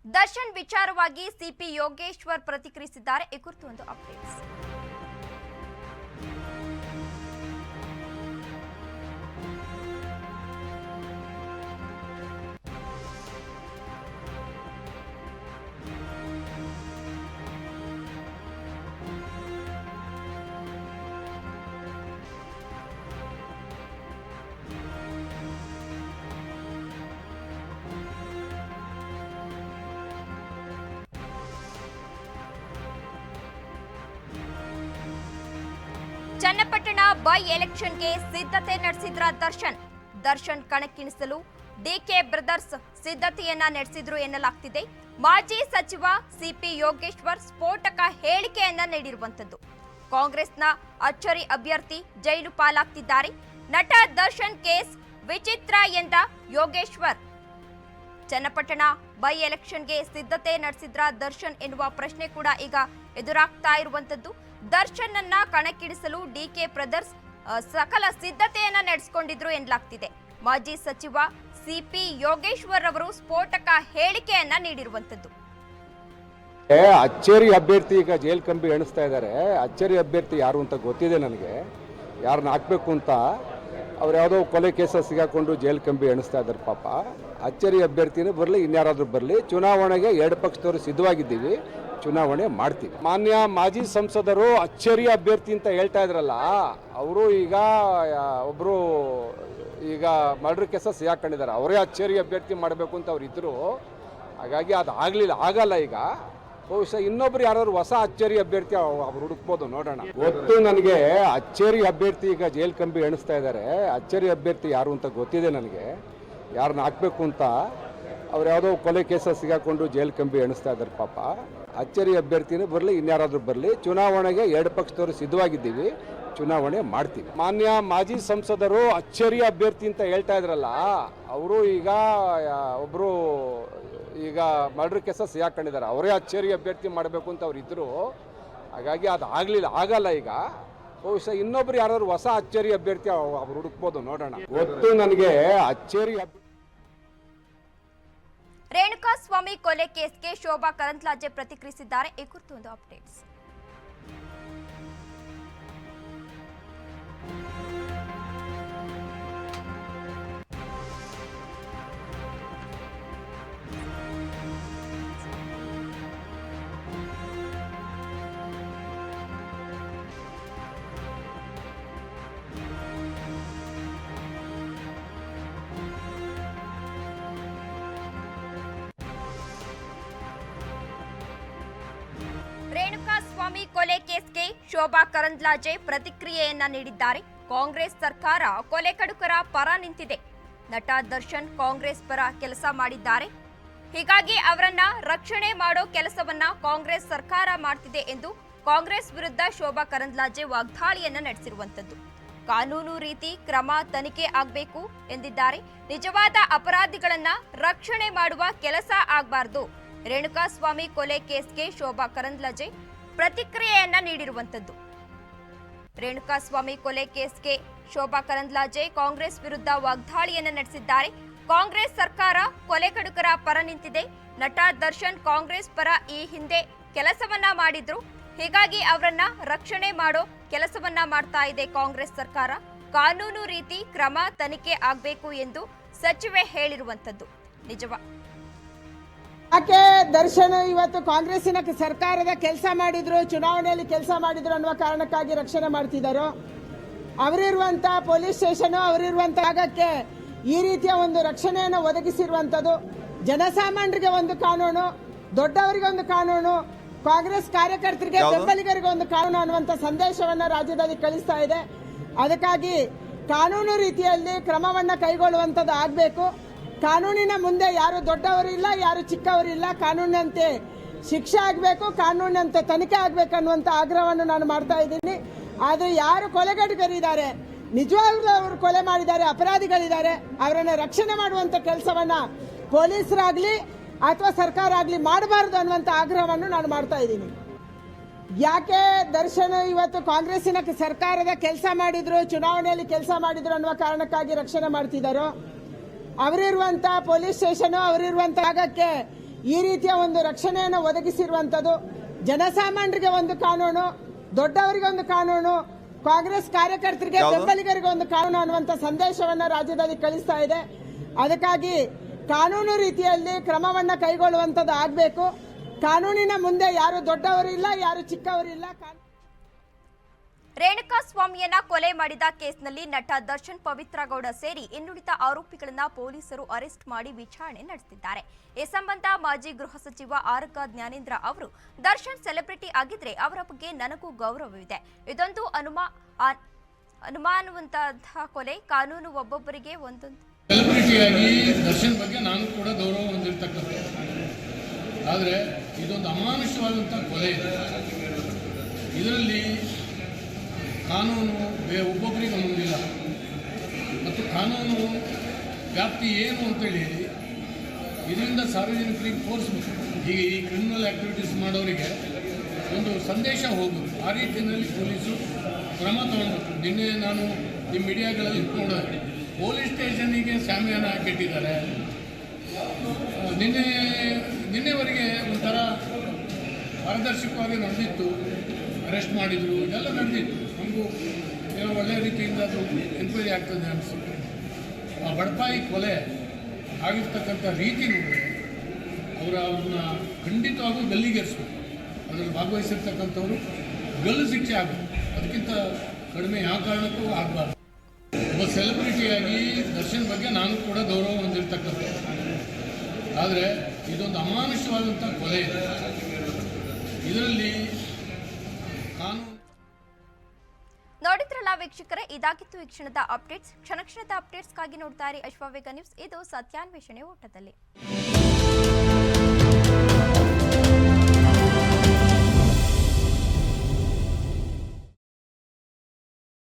ದರ್ಶನ್ ವಿಚಾರವಾಗಿ ಸಿಪಿ ಯೋಗೇಶ್ವರ್ ಪ್ರತಿಕ್ರಿಯಿಸಿದ್ದಾರೆ. ಈ ಕುರಿತು ಒಂದು ಅಪ್ಡೇಟ್ಸ್. ಚನ್ನಪಟ್ಟಣ ಬೈ ಎಲೆಕ್ಷನ್ಗೆ ಸಿದ್ಧತೆ ನಡೆಸಿದ್ರ ದರ್ಶನ್ ಕಣಕ್ಕಿಳಿಸಲು ಡಿಕೆ ಬ್ರದರ್ಸ್ ಸಿದ್ಧತೆಯನ್ನ ನಡೆಸಿದ್ರು ಎನ್ನಲಾಗ್ತಿದೆ. ಮಾಜಿ ಸಚಿವ ಸಿಪಿ ಯೋಗೇಶ್ವರ್ ಸ್ಫೋಟಕ ಹೇಳಿಕೆಯನ್ನ ನೀಡಿರುವಂತದ್ದು. ಕಾಂಗ್ರೆಸ್ನ ಅಚ್ಚರಿ ಅಭ್ಯರ್ಥಿ ಜೈಲು ಪಾಲಾಗ್ತಿದ್ದಾರೆ. ನಟ ದರ್ಶನ್ ಕೇಸ್ ವಿಚಿತ್ರ ಎಂದ ಯೋಗೇಶ್ವರ್ ಚನ್ನಪಟ್ಟಣ ಬೈ ಎಲೆಕ್ಷನ್ಗೆ ಸಿದ್ಧತೆ ನಡೆಸಿದ್ರ ದರ್ಶನ್ ಎನ್ನುವ ಪ್ರಶ್ನೆ ಕೂಡ ಈಗ ಎದುರಾಗ್ತಾ ಇರುವಂತದ್ದು. ದರ್ಶನ್ ಅನ್ನ ಕಣಕ್ಕಿಳಿಸಲು ಡಿಕೆ ಬ್ರದರ್ಸ್ ಸಕಲ ಸಿದ್ಧತೆಯನ್ನ ನಡೆಸಿಕೊಂಡಿದ್ರು ಎನ್ನಲಾಗ್ತಿದೆ. ಮಾಜಿ ಸಚಿವ ಸಿಪಿ ಯೋಗೇಶ್ವರ್ ಅವರು ಸ್ಫೋಟಕ ಹೇಳಿಕೆಯನ್ನ ನೀಡಿರುವಂತದ್ದು. ಅಚ್ಚೇರಿ ಅಭ್ಯರ್ಥಿ ಈಗ ಜೈಲ್ ಕಂಬಿ ಎಣಿಸ್ತಾ ಇದ್ದಾರೆ. ಅಚ್ಚೇರಿ ಅಭ್ಯರ್ಥಿ ಯಾರು ಅಂತ ಗೊತ್ತಿದೆ ನನಗೆ, ಯಾರನ್ನ ಹಾಕ್ಬೇಕು ಅಂತ. ಅವ್ರು ಯಾವುದೋ ಕೊಲೆ ಕೇಸ ಸಿಗಾಕೊಂಡು ಜೈಲ್ ಕಂಬಿ ಎಣಿಸ್ತಾ ಇದ್ದಾರೆ. ಪಾಪ ಅಚ್ಚೇರಿ ಅಭ್ಯರ್ಥಿನೇ ಬರಲಿ, ಇನ್ಯಾರಾದ್ರೂ ಬರಲಿ, ಚುನಾವಣೆಗೆ ಎರಡು ಪಕ್ಷದವರು ಸಿದ್ಧವಾಗಿದ್ದೀವಿ, ಚುನಾವಣೆ ಮಾಡ್ತೀವಿ. ಮಾನ್ಯ ಮಾಜಿ ಸಂಸದರು ಅಚ್ಚೇರಿ ಅಭ್ಯರ್ಥಿ ಅಂತ ಹೇಳ್ತಾ ಇದ್ರಲ್ಲ, ಅವರು ಈಗ ಒಬ್ಬರು ಈಗ ಮರ್ಡರ್ ಕೇಸ ಸಿಗಾಕೊಂಡಿದ್ದಾರೆ. ಅವರೇ ಅಚ್ಚೇರಿ ಅಭ್ಯರ್ಥಿ ಮಾಡಬೇಕು ಅಂತ ಅವ್ರು ಇದ್ರು. ಹಾಗಾಗಿ ಅದು ಆಗಲ್ಲ. ಈಗ ಬಹುಶಃ ಇನ್ನೊಬ್ರು ಯಾರಾದ್ರು ಹೊಸ ಅಚ್ಚೇರಿ ಅಭ್ಯರ್ಥಿ ಅವ್ರು ಹುಡುಕ್ಬೋದು, ನೋಡೋಣ. ಗೊತ್ತು ನನಗೆ, ಅಚ್ಚೇರಿ ಅಭ್ಯರ್ಥಿ ಈಗ ಜೈಲ್ ಕಂಬಿ ಎಣಿಸ್ತಾ ಇದ್ದಾರೆ. ಅಚ್ಚೇರಿ ಅಭ್ಯರ್ಥಿ ಯಾರು ಅಂತ ಗೊತ್ತಿದೆ ನನಗೆ, ಯಾರನ್ನ ಹಾಕ್ಬೇಕು ಅಂತ. ಅವ್ರು ಯಾವುದೋ ಕೊಲೆ ಕೇಸ ಸಿಗಾಕೊಂಡು ಜೈಲ್ ಕಂಬಿ ಎಣಿಸ್ತಾ ಇದ್ದಾರೆ. ಪಾಪ ಅಚ್ಚೇರಿ ಅಭ್ಯರ್ಥಿನೇ ಬರಲಿ, ಇನ್ಯಾರಾದ್ರೂ ಬರಲಿ, ಚುನಾವಣೆಗೆ ಎರಡು ಪಕ್ಷದವರು ಸಿದ್ಧವಾಗಿದ್ದೀವಿ, ಚುನಾವಣೆ ಮಾಡ್ತೀವಿ. ಮಾನ್ಯ ಮಾಜಿ ಸಂಸದರು ಅಚ್ಚೇರಿ ಅಭ್ಯರ್ಥಿ ಅಂತ ಹೇಳ್ತಾ ಇದ್ರಲ್ಲ, ಅವರು ಈಗ ಒಬ್ಬರು ಈಗ ಮರ್ಡರ್ ಕೇಸ ಸಿಗಾಕೊಂಡಿದ್ದಾರೆ. ಅವರೇ ಅಚ್ಚೇರಿ ಅಭ್ಯರ್ಥಿ ಮಾಡಬೇಕು ಅಂತ ಅವ್ರು ಇದ್ರು. ಹಾಗಾಗಿ ಅದು ಆಗಲ್ಲ. ಈಗ ಬಹುಶಃ ಇನ್ನೊಬ್ರು ಯಾರಾದ್ರು ಹೊಸ ಅಚ್ಚೇರಿ ಅಭ್ಯರ್ಥಿ ಅವ್ರು ಹುಡುಕ್ಬೋದು, ನೋಡೋಣ. ಗೊತ್ತು ನನಗೆ, ಅಚ್ಚೇರಿ ರೇಣುಕಾಸ್ವಾಮಿ ಕೊಲೆ ಕೇಸ್ಗೆ ಶೋಭಾ ಕರಂದ್ಲಾಜೆ ಪ್ರತಿಕ್ರಿಯಿಸಿದ್ದಾರೆ. ಈ ಕುರಿತು ಒಂದು ಅಪ್ಡೇಟ್ಸ್. ರೇಣುಕಾಸ್ವಾಮಿ ಕೊಲೆ ಕೇಸ್ಗೆ ಶೋಭಾ ಕರಂದ್ಲಾಜೆ ಪ್ರತಿಕ್ರಿಯೆಯನ್ನ ನೀಡಿದ್ದಾರೆ. ಕಾಂಗ್ರೆಸ್ ಸರ್ಕಾರ ಕೊಲೆ ಕಡುಕರ ಪರ ನಿಂತಿದೆ. ನಟ ದರ್ಶನ್ ಕಾಂಗ್ರೆಸ್ ಪರ ಕೆಲಸ ಮಾಡಿದ್ದಾರೆ. ಹೀಗಾಗಿ ಅವರನ್ನ ರಕ್ಷಣೆ ಮಾಡೋ ಕೆಲಸವನ್ನ ಕಾಂಗ್ರೆಸ್ ಸರ್ಕಾರ ಮಾಡ್ತಿದೆ ಎಂದು ಕಾಂಗ್ರೆಸ್ ವಿರುದ್ಧ ಶೋಭಾ ಕರಂದ್ಲಾಜೆ ವಾಗ್ದಾಳಿಯನ್ನ ನಡೆಸಿರುವಂತದ್ದು. ಕಾನೂನು ರೀತಿ ಕ್ರಮ ತನಿಖೆ ಆಗಬೇಕು ಎಂದಿದ್ದಾರೆ. ನಿಜವಾದ ಅಪರಾಧಿಗಳನ್ನ ರಕ್ಷಣೆ ಮಾಡುವ ಕೆಲಸ ಆಗಬಾರದು. ರೇಣುಕಾಸ್ವಾಮಿ ಕೊಲೆ ಕೇಸ್ಗೆ ಶೋಭಾ ಕರಂದ್ಲಾಜೆ ಪ್ರತಿಕ್ರಿಯೆಯನ್ನ ನೀಡಿರುವಂತದ್ದು. ರೇಣುಕಾಸ್ವಾಮಿ ಕೊಲೆ ಕೇಸ್ಗೆ ಶೋಭಾ ಕರಂದ್ಲಾಜೆ ಕಾಂಗ್ರೆಸ್ ವಿರುದ್ಧ ವಾಗ್ದಾಳಿಯನ್ನ ನಡೆಸಿದ್ದಾರೆ. ಕಾಂಗ್ರೆಸ್ ಸರ್ಕಾರ ಕೊಲೆಗಡುಕರ ಪರ ನಿಂತಿದೆ. ನಟ ದರ್ಶನ್ ಕಾಂಗ್ರೆಸ್ ಪರ ಈ ಹಿಂದೆ ಕೆಲಸವನ್ನ ಮಾಡಿದ್ರು. ಹೀಗಾಗಿ ಅವರನ್ನ ರಕ್ಷಣೆ ಮಾಡೋ ಕೆಲಸವನ್ನ ಮಾಡ್ತಾ ಇದೆ ಕಾಂಗ್ರೆಸ್ ಸರ್ಕಾರ. ಕಾನೂನು ರೀತಿ ಕ್ರಮ ತನಿಖೆ ಆಗಬೇಕು ಎಂದು ಸಚಿವೆ ಹೇಳಿರುವಂತದ್ದು. ಯಾಕೆ ದರ್ಶನ್ ಇವತ್ತು ಕಾಂಗ್ರೆಸ್ಸಿನ ಸರ್ಕಾರದ ಕೆಲಸ ಮಾಡಿದ್ರು, ಚುನಾವಣೆಯಲ್ಲಿ ಕೆಲಸ ಮಾಡಿದ್ರು ಅನ್ನುವ ಕಾರಣಕ್ಕಾಗಿ ರಕ್ಷಣೆ ಮಾಡ್ತಿದ್ದಾರೋ? ಅವರಿರುವಂತ ಪೊಲೀಸ್ ಸ್ಟೇಷನ್, ಅವರಿರುವಂತ ಜಾಗಕ್ಕೆ ಈ ರೀತಿಯ ಒಂದು ರಕ್ಷಣೆಯನ್ನು ಒದಗಿಸಿರುವಂತದ್ದು. ಜನಸಾಮಾನ್ಯರಿಗೆ ಒಂದು ಕಾನೂನು, ದೊಡ್ಡವರಿಗೆ ಒಂದು ಕಾನೂನು, ಕಾಂಗ್ರೆಸ್ ಕಾರ್ಯಕರ್ತರಿಗೆ ಬೆಂಬಲಿಗರಿಗೆ ಒಂದು ಕಾನೂನು ಅನ್ನುವಂತ ಸಂದೇಶವನ್ನ ರಾಜ್ಯದಲ್ಲಿ ಕಳಿಸ್ತಾ ಇದೆ. ಅದಕ್ಕಾಗಿ ಕಾನೂನು ರೀತಿಯಲ್ಲಿ ಕ್ರಮವನ್ನ ಕೈಗೊಳ್ಳುವಂತದ್ದು ಆಗಬೇಕು. ಕಾನೂನಿನ ಮುಂದೆ ಯಾರು ದೊಡ್ಡವರಿಲ್ಲ, ಯಾರು ಚಿಕ್ಕವರಿಲ್ಲ. ಕಾನೂನಿನಂತೆ ಶಿಕ್ಷೆ ಆಗಬೇಕು, ಕಾನೂನಿನಂತೆ ತನಿಖೆ ಆಗಬೇಕು ಅನ್ನುವಂಥ ಆಗ್ರಹವನ್ನು ನಾನು ಮಾಡ್ತಾ ಇದ್ದೀನಿ. ಆದರೆ ಯಾರು ಕೊಲೆಗಡುಕರಿದ್ದಾರೆ, ನಿಜವಾಗ್ಲೂ ಅವರು ಕೊಲೆ ಮಾಡಿದ್ದಾರೆ, ಅಪರಾಧಿಗಳಿದ್ದಾರೆ, ಅವರನ್ನು ರಕ್ಷಣೆ ಮಾಡುವಂಥ ಕೆಲಸವನ್ನ ಪೊಲೀಸರಾಗಲಿ ಅಥವಾ ಸರ್ಕಾರ ಆಗಲಿ ಮಾಡಬಾರದು ಅನ್ನುವಂಥ ಆಗ್ರಹವನ್ನು ನಾನು ಮಾಡ್ತಾ ಇದ್ದೀನಿ. ಯಾಕೆ ದರ್ಶನ್ ಇವತ್ತು ಕಾಂಗ್ರೆಸ್ಸಿನ ಸರ್ಕಾರದ ಕೆಲಸ ಮಾಡಿದ್ರು, ಚುನಾವಣೆಯಲ್ಲಿ ಕೆಲಸ ಮಾಡಿದ್ರು ಅನ್ನುವ ಕಾರಣಕ್ಕಾಗಿ ರಕ್ಷಣೆ ಮಾಡ್ತಿದ್ದಾರೋ? ಅವರಿರುವಂತ ಪೊಲೀಸ್ ಸ್ಟೇಷನ್, ಅವರಿರುವಂತ ಜಾಗಕ್ಕೆ ಈ ರೀತಿಯ ಒಂದು ರಕ್ಷಣೆಯನ್ನು ಒದಗಿಸಿರುವಂಥದ್ದು ಜನಸಾಮಾನ್ಯರಿಗೆ ಒಂದು ಕಾನೂನು, ದೊಡ್ಡವರಿಗೆ ಒಂದು ಕಾನೂನು, ಕಾಂಗ್ರೆಸ್ ಕಾರ್ಯಕರ್ತರಿಗೆ ಬೆಂಬಲಿಗರಿಗೆ ಒಂದು ಕಾನೂನು ಅನ್ನುವಂಥ ಸಂದೇಶವನ್ನ ರಾಜ್ಯದಲ್ಲಿ ಕಳಿಸ್ತಾ ಇದೆ. ಅದಕ್ಕಾಗಿ ಕಾನೂನು ರೀತಿಯಲ್ಲಿ ಕ್ರಮವನ್ನ ಕೈಗೊಳ್ಳುವಂಥದ್ದು ಆಗಬೇಕು. ಕಾನೂನಿನ ಮುಂದೆ ಯಾರು ದೊಡ್ಡವರಿಲ್ಲ, ಯಾರು ಚಿಕ್ಕವರಿಲ್ಲ. ರೇಣುಕಾ ಸ್ವಾಮಿಯನ್ನ ಕೊಲೆ ಮಾಡಿದ ಕೇಸ್ನಲ್ಲಿ ನಟ ದರ್ಶನ್ ಪವಿತ್ರ ಗೌಡ ಸೇರಿ ಇನ್ನುಳಿದ ಆರೋಪಿಗಳನ್ನ ಪೊಲೀಸರು ಅರೆಸ್ಟ್ ಮಾಡಿ ವಿಚಾರಣೆ ನಡೆಸಿದ್ದಾರೆ. ಈ ಸಂಬಂಧ ಮಾಜಿ ಗೃಹ ಸಚಿವ ಆರಗ ಜ್ಞಾನೇಂದ್ರ ಅವರು, ದರ್ಶನ್ ಸೆಲೆಬ್ರಿಟಿ ಆಗಿದ್ರೆ ಅವರ ಬಗ್ಗೆ ನನಗೂ ಗೌರವವಿದೆ. ಇದೊಂದು ಅನುಮಾನವಂತಹ ಕೊಲೆ. ಕಾನೂನು ಒಬ್ಬೊಬ್ಬರಿಗೆ ಒಂದೊಂದು. ಸೆಲೆಬ್ರಿಟಿಯಾಗಿ ದರ್ಶನ್ ಬಗ್ಗೆ ನಾನು ಕೂಡ ಗೌರವ ಹೊಂದಿರತಕ್ಕಂಥ, ಆದರೆ ಇದೊಂದು ಅಮಾನುಷವಾದಂಥ ಕೊಲೆ ಇದೆ. ಇದರಲ್ಲಿ ಕಾನೂನು ಒಬ್ಬೊಬ್ಬರಿಗೆ ಒಂದೊಂದಿಲ್ಲ ಮತ್ತು ಕಾನೂನು ವ್ಯಾಪ್ತಿ ಏನು ಅಂತೇಳಿ ಇದರಿಂದ ಸಾರ್ವಜನಿಕರಿಗೆ ತೋರಿಸ್ಬೇಕು. ಈಗ ಈ ಕ್ರಿಮಿನಲ್ ಆ್ಯಕ್ಟಿವಿಟೀಸ್ ಮಾಡೋರಿಗೆ ಒಂದು ಸಂದೇಶ ಹೋಗಬೇಕು. ಆ ರೀತಿಯಲ್ಲಿ ಪೊಲೀಸರು ಕ್ರಮ ತಗೊಳ್ಬೇಕು. ನಿನ್ನೆ ನಾನು ನಿಮ್ಮ ಮೀಡಿಯಾಗಳಲ್ಲಿ ನೋಡಿದೆ, ಪೊಲೀಸ್ ಸ್ಟೇಷನ್ನಿಗೆ ಶಾಮಿಯಾನ ಹಾಕಿಟ್ಟಿದ್ದಾರೆ. ನಿನ್ನೆವರೆಗೆ ಒಂಥರ ಪಾರದರ್ಶಕವಾಗಿ ನಡೆದಿತ್ತು, ಅರೆಸ್ಟ್ ಮಾಡಿದರು, ಇದೆಲ್ಲ ನಡೆದಿತ್ತು. ನಮಗೂ ಏನೋ ಒಳ್ಳೆಯ ರೀತಿಯಿಂದ ಅದು ಎನ್ಕ್ವೈರಿ ಆಗ್ತದೆ ಅನಿಸುತ್ತೆ. ಆ ಬಡಪಾಯಿ ಕೊಲೆ ಆಗಿರ್ತಕ್ಕಂಥ ರೀತಿ ನೋಡಿದ್ರೆ ಅವ್ರನ್ನ ಖಂಡಿತವಾಗೂ ಗಲ್ಲಿಗೇರಿಸ್ಬೇಕು. ಅದರಲ್ಲಿ ಭಾಗವಹಿಸಿರ್ತಕ್ಕಂಥವ್ರು ಗಲ್ಲು ಶಿಕ್ಷೆ ಆಗಬೇಕು. ಅದಕ್ಕಿಂತ ಕಡಿಮೆ ಯಾವ ಕಾರಣಕ್ಕೂ ಆಗಬಾರ್ದು. ಒಬ್ಬ ಸೆಲೆಬ್ರಿಟಿಯಾಗಿ ದರ್ಶನ್ ಬಗ್ಗೆ ನಾನು ಕೂಡ ಗೌರವ ಹೊಂದಿರತಕ್ಕಂಥ, ಆದರೆ ಇದೊಂದು ಅಮಾನುಷವಾದಂಥ ಕೊಲೆ ಇದೆ. ಇದರಲ್ಲಿ ಕಾನೂನು. ನೋಡಿದ್ರಲ್ಲ ವೀಕ್ಷಕರೇ, ಇದಾಗಿತ್ತು ಈ ಕ್ಷಣದ ಅಪ್ಡೇಟ್ಸ್. ಕ್ಷಣದ ಅಪ್ಡೇಟ್ಸ್ಗಾಗಿ ನೋಡ್ತಾ ಇರಿ ಅಶ್ವವೇಗ ನ್ಯೂಸ್. ಇದು ಸತ್ಯಾನ್ವೇಷಣೆ ಓಟದಲ್ಲಿ.